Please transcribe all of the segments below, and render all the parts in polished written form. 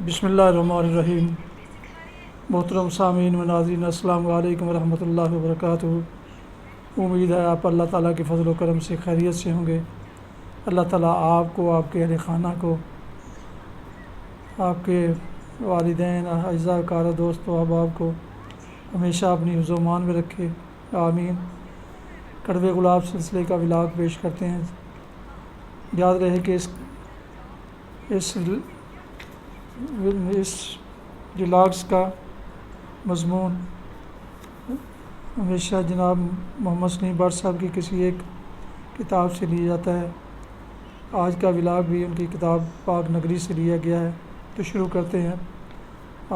بسم اللہ الرحمن الرحیم۔ محترم سامعین و ناظرین، السلام علیکم ورحمۃ اللہ وبرکاتہ۔ امید ہے آپ اللہ تعالیٰ کے فضل و کرم سے خیریت سے ہوں گے۔ اللہ تعالیٰ آپ کو، آپ کے اہل خانہ کو، آپ کے والدین، اعزاء کار دوست و احباب کو ہمیشہ اپنی حفظ و امان میں رکھے، آمین۔ کڑوے گلاب سلسلے کا ولاگ پیش کرتے ہیں۔ یاد رہے کہ اس ولاگس کا مضمون ہمیشہ جناب محمد سلیم بٹ صاحب کی کسی ایک کتاب سے لیا جاتا ہے۔ آج کا ولاگ بھی ان کی کتاب پاک نگری سے لیا گیا ہے۔ تو شروع کرتے ہیں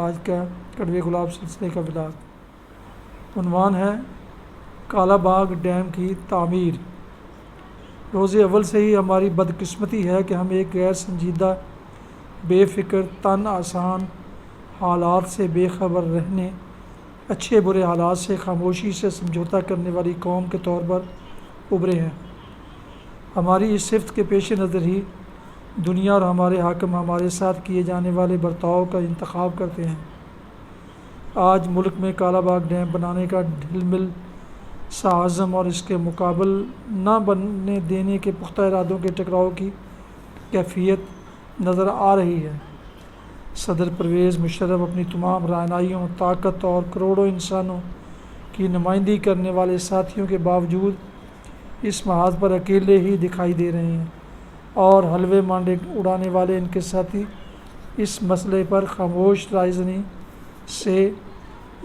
آج کا کڑوے گلاب سلسلے کا ولاگ۔ عنوان ہے کالا باغ ڈیم کی تعمیر۔ روز اول سے ہی ہماری بدقسمتی ہے کہ ہم ایک غیر سنجیدہ، بے فکر، تن آسان حالات سے بے خبر رہنے، اچھے برے حالات سے خاموشی سے سمجھوتہ کرنے والی قوم کے طور پر ابھرے ہیں۔ ہماری اس صفت کے پیش نظر ہی دنیا اور ہمارے حاکم ہمارے ساتھ کیے جانے والے برتاؤ کا انتخاب کرتے ہیں۔ آج ملک میں کالا باغ ڈیم بنانے کا ڈھل مل سا عزم اور اس کے مقابل نہ بننے دینے کے پختہ ارادوں کے ٹکراؤ کی کیفیت نظر آ رہی ہے۔ صدر پرویز مشرف اپنی تمام رعنائیوں، طاقت اور کروڑوں انسانوں کی نمائندگی کرنے والے ساتھیوں کے باوجود اس محاذ پر اکیلے ہی دکھائی دے رہے ہیں، اور حلوے مانڈے اڑانے والے ان کے ساتھی اس مسئلے پر خاموش رائے زنی سے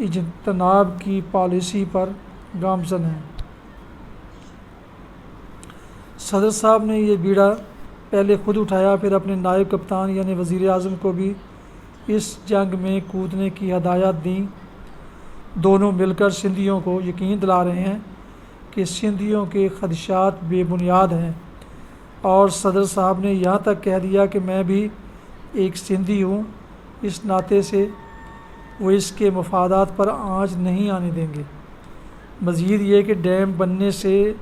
اجتناب کی پالیسی پر گامزن ہیں۔ صدر صاحب نے یہ بیڑا پہلے خود اٹھایا، پھر اپنے نائب کپتان یعنی وزیر اعظم کو بھی اس جنگ میں کودنے کی ہدایات دیں۔ دونوں مل کر سندھیوں کو یقین دلا رہے ہیں کہ سندھیوں کے خدشات بے بنیاد ہیں، اور صدر صاحب نے یہاں تک کہہ دیا کہ میں بھی ایک سندھی ہوں، اس ناطے سے وہ اس کے مفادات پر آنچ نہیں آنے دیں گے۔ مزید یہ کہ ڈیم بننے سے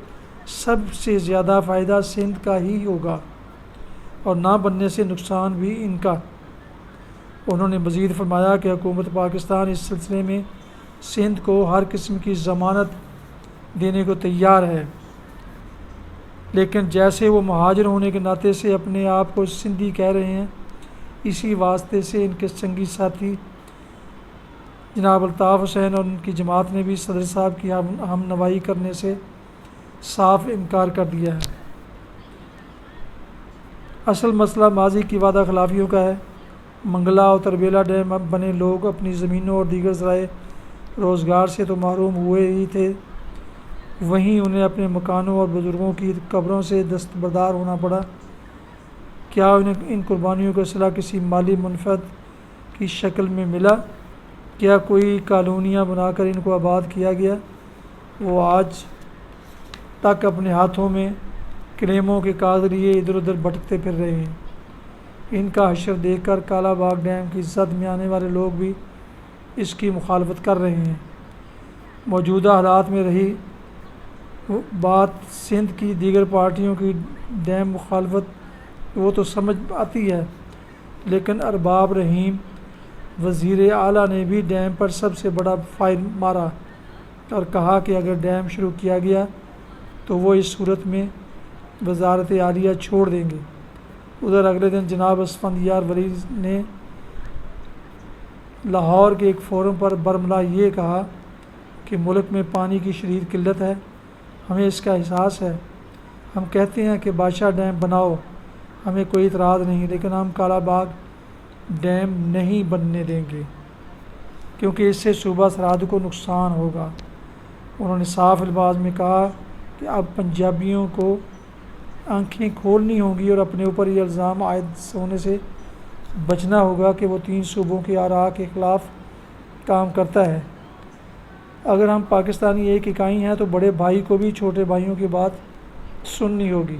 سب سے زیادہ فائدہ سندھ کا ہی ہوگا اور نہ بننے سے نقصان بھی ان کا۔ انہوں نے مزید فرمایا کہ حکومت پاکستان اس سلسلے میں سندھ کو ہر قسم کی ضمانت دینے کو تیار ہے، لیکن جیسے وہ مہاجر ہونے کے ناطے سے اپنے آپ کو سندھی کہہ رہے ہیں، اسی واسطے سے ان کے سنگی ساتھی جناب الطاف حسین اور ان کی جماعت نے بھی صدر صاحب کی ہم نوائی کرنے سے صاف انکار کر دیا ہے۔ اصل مسئلہ ماضی کی وعدہ خلافیوں کا ہے۔ منگلا اور تربیلا ڈیم اب بنے لوگ اپنی زمینوں اور دیگر ذرائع روزگار سے تو محروم ہوئے ہی تھے، وہیں انہیں اپنے مکانوں اور بزرگوں کی قبروں سے دستبردار ہونا پڑا۔ کیا انہیں ان قربانیوں کا صلہ کسی مالی منفعت کی شکل میں ملا؟ کیا کوئی کالونیاں بنا کر ان کو آباد کیا گیا؟ وہ آج تک اپنے ہاتھوں میں کلیموں کے کاغذ لیے ادھر ادھر بھٹکتے پھر رہے ہیں۔ ان کا حشر دیکھ کر کالا باغ ڈیم کی زد میں آنے والے لوگ بھی اس کی مخالفت کر رہے ہیں۔ موجودہ حالات میں رہی بات سندھ کی دیگر پارٹیوں کی ڈیم مخالفت، وہ تو سمجھ آتی ہے، لیکن ارباب رحیم وزیر اعلیٰ نے بھی ڈیم پر سب سے بڑا فائر مارا اور کہا کہ اگر ڈیم شروع کیا گیا تو وہ اس صورت میں وزارت عالیہ چھوڑ دیں گے۔ ادھر اگلے دن جناب اسفندیار ولی نے لاہور کے ایک فورم پر برملا یہ کہا کہ ملک میں پانی کی شدید قلت ہے، ہمیں اس کا احساس ہے، ہم کہتے ہیں کہ بادشاہ ڈیم بناؤ، ہمیں کوئی اعتراض نہیں، لیکن ہم کالا باغ ڈیم نہیں بننے دیں گے کیونکہ اس سے صوبہ سرحد کو نقصان ہوگا۔ انہوں نے صاف الفاظ میں کہا کہ اب پنجابیوں کو آنکھیں کھولنی ہوں گی اور اپنے اوپر یہ الزام عائد ہونے سے بچنا ہوگا کہ وہ 3 صوبوں کی آراء کے خلاف کام کرتا ہے۔ اگر ہم پاکستانی ایک اکائی ہیں تو بڑے بھائی کو بھی چھوٹے بھائیوں کی بات سننی ہوگی۔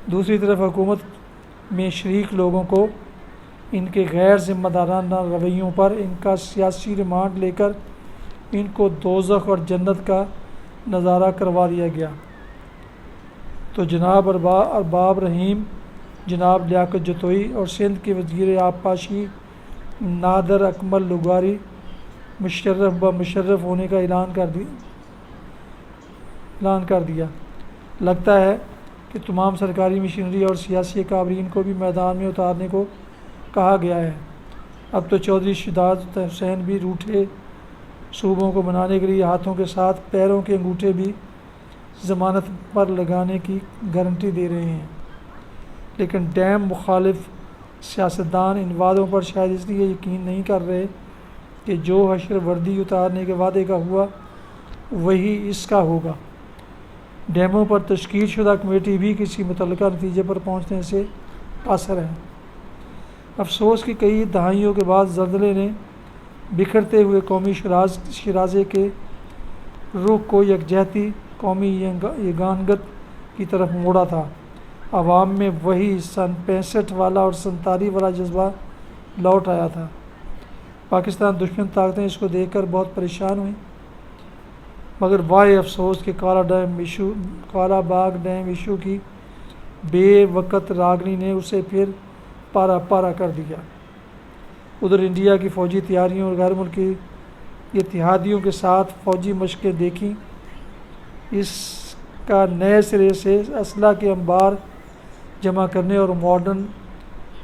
دوسری طرف حکومت میں شریک لوگوں کو ان کے غیر ذمہ دارانہ رویوں پر ان کا سیاسی ریمانڈ لے کر ان کو دوزخ اور جنت کا نظارہ کروا دیا گیا۔ تو جناب ارباب رحیم جناب لیاقت جتوئی اور سندھ کے وزیر آبپاشی نادر اکمل لغاری مشرف ہونے کا اعلان کر دیا۔ لگتا ہے کہ تمام سرکاری مشینری اور سیاسی کابرین کو بھی میدان میں اتارنے کو کہا گیا ہے۔ اب تو چودھری شہزاد حسین بھی روٹھے صوبوں کو بنانے کے لیے ہاتھوں کے ساتھ پیروں کے انگوٹھے بھی ضمانت پر لگانے کی گارنٹی دے رہے ہیں، لیکن ڈیم مخالف سیاستدان ان وعدوں پر شاید اس لیے یقین نہیں کر رہے کہ جو حشر وردی اتارنے کے وعدے کا ہوا وہی اس کا ہوگا۔ ڈیموں پر تشکیل شدہ کمیٹی بھی کسی متعلقہ نتیجے پر پہنچنے سے قاصر ہے۔ افسوس کہ کئی دہائیوں کے بعد زلزلے نے بکھرتے ہوئے قومی شرازے کے رخ کو یکجہتی، قومی یگانگت کی طرف موڑا تھا۔ عوام میں وہی سن 65 والا اور 47 والا جذبہ لوٹ آیا تھا۔ پاکستان دشمن طاقتیں اس کو دیکھ کر بہت پریشان ہوئیں، مگر واہ افسوس کہ کالا باغ ڈیم ایشو کی بے وقت راگنی نے اسے پھر پارا کر دیا۔ ادھر انڈیا کی فوجی تیاریوں اور غیر ملکی اتحادیوں کے ساتھ فوجی مشقیں دیکھیں، اس کا نئے سرے سے اسلحہ کے انبار جمع کرنے اور ماڈرن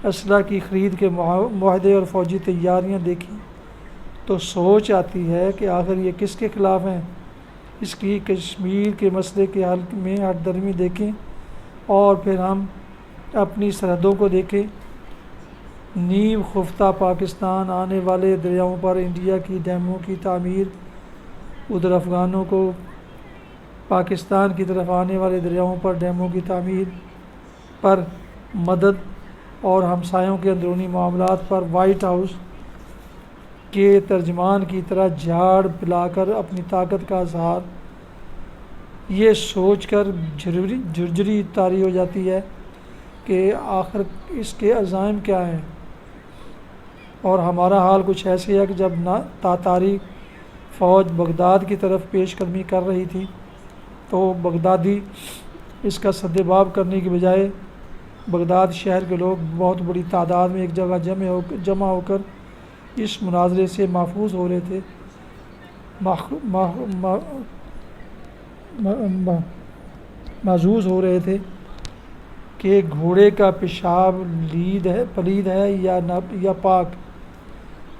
اسلحہ کی خرید کے معاہدے اور فوجی تیاریاں دیکھیں تو سوچ آتی ہے کہ آخر یہ کس کے خلاف ہیں۔ اس کی کشمیر کے مسئلے کے حل میں ہٹ درمی دیکھیں اور پھر ہم اپنی سرحدوں کو دیکھیں۔ نیم خفتہ پاکستان آنے والے دریاؤں پر انڈیا کی ڈیموں کی تعمیر، ادھر افغانوں کو پاکستان کی طرف آنے والے دریاؤں پر ڈیموں کی تعمیر پر مدد، اور ہمسایوں کے اندرونی معاملات پر وائٹ ہاؤس کے ترجمان کی طرح جھاڑ پلا کر اپنی طاقت کا اظہار۔ یہ سوچ کر جھرجھری طاری ہو جاتی ہے کہ آخر اس کے عزائم کیا ہیں، اور ہمارا حال کچھ ایسے ہے کہ جب تاتاری فوج بغداد کی طرف پیش قدمی کر رہی تھی تو بغدادی اس کا سدباب کرنے کی بجائے بغداد شہر کے لوگ بہت بڑی تعداد میں ایک جگہ جمع ہو کر اس مناظرے سے محظوظ ہو رہے تھے کہ گھوڑے کا پیشاب پلید ہے یا پاک۔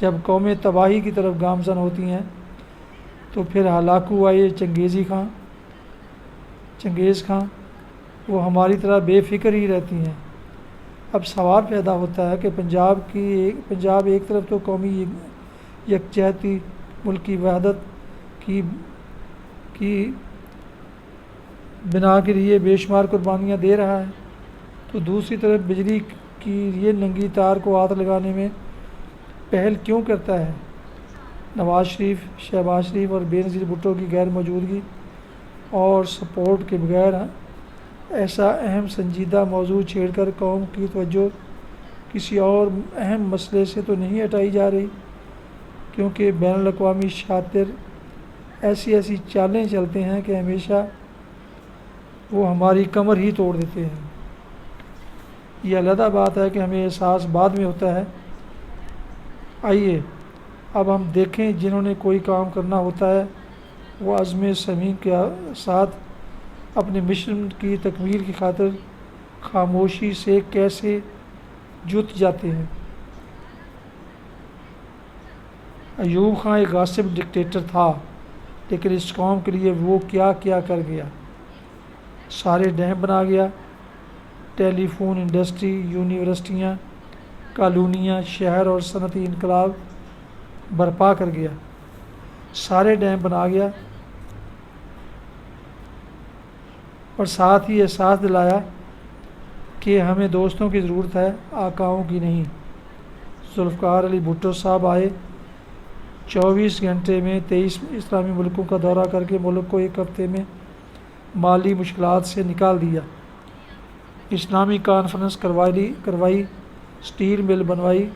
جب قومیں تباہی کی طرف گامزن ہوتی ہیں تو پھر ہلاکو آئے چنگیز خان وہ ہماری طرح بے فکر ہی رہتی ہیں۔ اب سوال پیدا ہوتا ہے کہ پنجاب ایک طرف تو قومی یکجہتی، ملکی وحدت کی بنا کے لیے بے شمار قربانیاں دے رہا ہے، تو دوسری طرف بجلی کی یہ ننگی تار کو ہاتھ لگانے میں پہل کیوں کرتا ہے؟ نواز شریف، شہباز شریف اور بے نظیر بھٹو کی غیر موجودگی اور سپورٹ کے بغیر ایسا اہم سنجیدہ موضوع چھیڑ کر قوم کی توجہ کسی اور اہم مسئلے سے تو نہیں ہٹائی جا رہی، کیونکہ بین الاقوامی شاطر ایسی چالیں چلتے ہیں کہ ہمیشہ وہ ہماری کمر ہی توڑ دیتے ہیں۔ یہ علیحدہ بات ہے کہ ہمیں احساس بعد میں ہوتا ہے۔ آئیے اب ہم دیکھیں جنہوں نے کوئی کام کرنا ہوتا ہے وہ عزم صمیم کے ساتھ اپنے مشن کی تکمیل کی خاطر خاموشی سے کیسے جت جاتے ہیں۔ ایوب خان ایک غاصب ڈکٹیٹر تھا، لیکن اس قوم کے لیے وہ کیا کر گیا۔ سارے ڈیم بنا گیا، ٹیلی فون انڈسٹری، یونیورسٹیاں، کالونیاں، شہر اور صنعتی انقلاب برپا کر گیا۔ سارے ڈیم بنا گیا اور ساتھ ہی احساس دلایا کہ ہمیں دوستوں کی ضرورت ہے، آقاؤں کی نہیں۔ ذوالفقار علی بھٹو صاحب آئے، 24 گھنٹے میں 23 اسلامی ملکوں کا دورہ کر کے ملک کو ایک ہفتے میں مالی مشکلات سے نکال دیا۔ اسلامی کانفرنس کروائی، سٹیل مل بنوائی،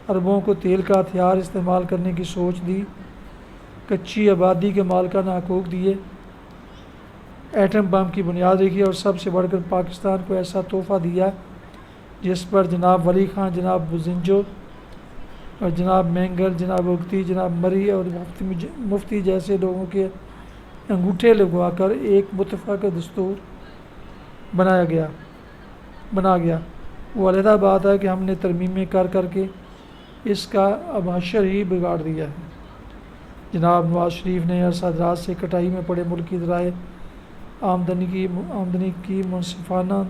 اربوں کو تیل کا ہتھیار استعمال کرنے کی سوچ دی، کچی آبادی کے مالکانہ حقوق دیے، ایٹم بم کی بنیاد رکھی اور سب سے بڑھ کر پاکستان کو ایسا تحفہ دیا جس پر جناب ولی خان، جناب بزنجو اور جناب مینگل، جناب اگتی، جناب مری اور مفتی جیسے لوگوں کے انگوٹھے لگوا کر ایک متفق دستور بنا گیا۔ وہ علیحدہ بات ہے کہ ہم نے ترمیمیں کر کے اس کا اب حشر ہی بگاڑ دیا ہے۔ جناب نواز شریف نے صادرات سے کٹائی میں پڑے ملکی ذرائع آمدنی کی منصفانہ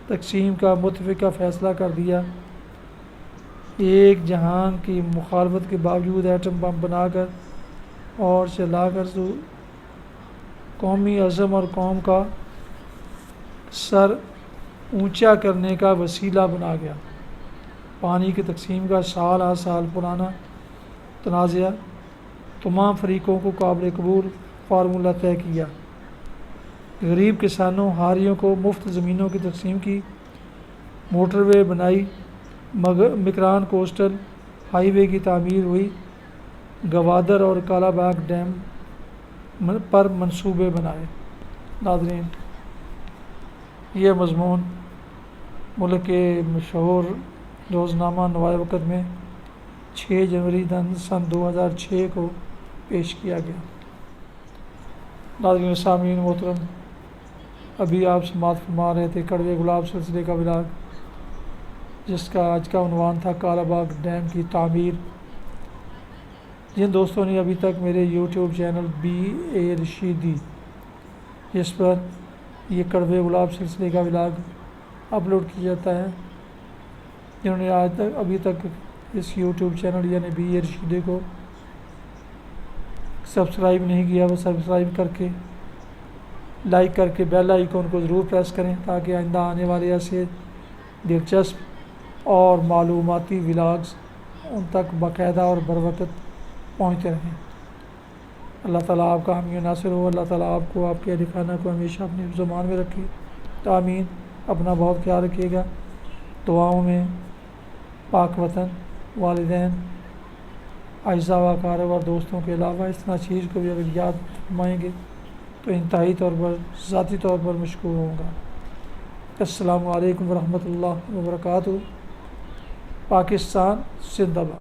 تقسیم کا متفقہ فیصلہ کر دیا۔ ایک جہان کی مخالفت کے باوجود ایٹم بم بنا کر اور چلا کر قومی عزم اور قوم کا سر اونچا کرنے کا وسیلہ بنا گیا۔ پانی کی تقسیم کا سال ہر سال پرانا تنازعہ تمام فریقوں کو قابل قبول فارمولہ طے کیا۔ غریب کسانوں حاریوں کو مفت زمینوں کی تقسیم کی، موٹر وے بنائی، مکران کوسٹل ہائی وے کی تعمیر ہوئی، گوادر اور کالا باغ ڈیم پر منصوبے بنائے۔ ناظرین، یہ مضمون ملک کے مشہور روزنامہ نوائے وقت میں 6 جنوری سن 2006 کو پیش کیا گیا۔ ناظرین سامعین محترم، ابھی آپ سماعت فرما رہے تھے کڑوے گلاب سلسلے کا ولاگ، جس کا آج کا عنوان تھا کالا باغ ڈیم کی تعمیر۔ جن دوستوں نے ابھی تک میرے یوٹیوب چینل BA رشیدی، جس پر یہ کڑوے گلاب سلسلے کا ولاگ اپلوڈ کیا جاتا ہے، جنہوں نے ابھی تک اس یوٹیوب چینل یعنی BA رشیدی کو سبسکرائب نہیں کیا، وہ سبسکرائب کر کے لائک کر کے بیل آئیکن کو ضرور پریس کریں تاکہ آئندہ آنے والے ایسے دلچسپ اور معلوماتی ولاگز ان تک باقاعدہ اور بروقت پہنچتے رہیں۔ اللہ تعالیٰ آپ کا حامی و ناصر ہو۔ اللہ تعالیٰ آپ کو، آپ کے اہل خانہ کو ہمیشہ اپنی زمان میں رکھے۔ آمین۔ اپنا بہت خیال رکھیے گا۔ دعاؤں میں پاک وطن، والدین، اعزاء و اقارب اور دوستوں کے علاوہ اس طرح چیز کو بھی اگر یاد فرمائیں گے تو انتہائی طور پر ذاتی طور پر مشکور ہوں گا۔ السلام علیکم ورحمۃ اللہ وبرکاتہ۔ پاکستان زندہ باد۔